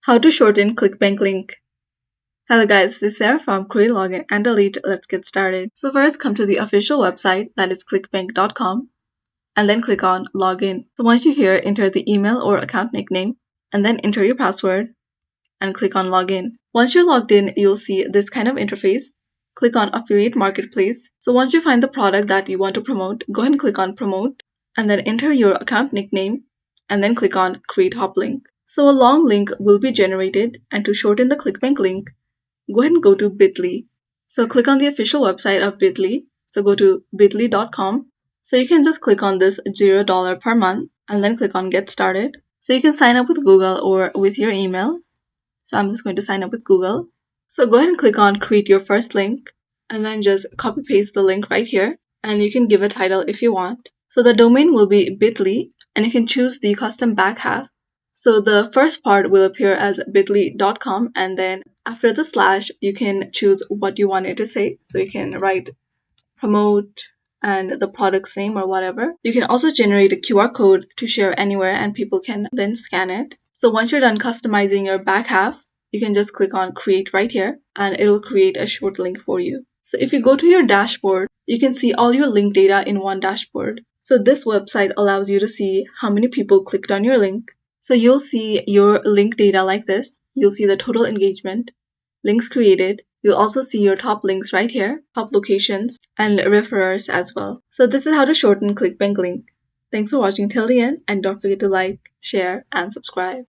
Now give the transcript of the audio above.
How to shorten ClickBank link. Hello guys, this is Sarah from Create, Login and Delete. Let's get started. So first come to the official website, that is clickbank.com, and then click on Login. So once you're here, enter the email or account nickname and then enter your password and click on Login. Once you're logged in, you'll see this kind of interface. Click on Affiliate Marketplace. So once you find the product that you want to promote, go ahead and click on Promote and then enter your account nickname and then click on Create Hop Link. So a long link will be generated, and to shorten the ClickBank link, go ahead and go to bit.ly. So click on the official website of bit.ly. So go to bit.ly.com. So you can just click on this $0 per month and then click on Get Started. So you can sign up with Google or with your email. So I'm just going to sign up with Google. So go ahead and click on Create Your First Link and then just copy paste the link right here, and you can give a title if you want. So the domain will be bit.ly, and you can choose the custom back half. So the first part will appear as bit.ly.com, and then after the slash you can choose what you want it to say. So you can write promote and the product's name or whatever. You can also generate a QR code to share anywhere and people can then scan it. So once you're done customizing your back half, you can just click on create right here and it'll create a short link for you. So if you go to your dashboard, you can see all your link data in one dashboard. So this website allows you to see how many people clicked on your link. So you'll see your link data like this. You'll see the total engagement, links created. You'll also see your top links right here, top locations, and referrers as well. So this is how to shorten ClickBank link. Thanks for watching till the end, and don't forget to like, share, and subscribe.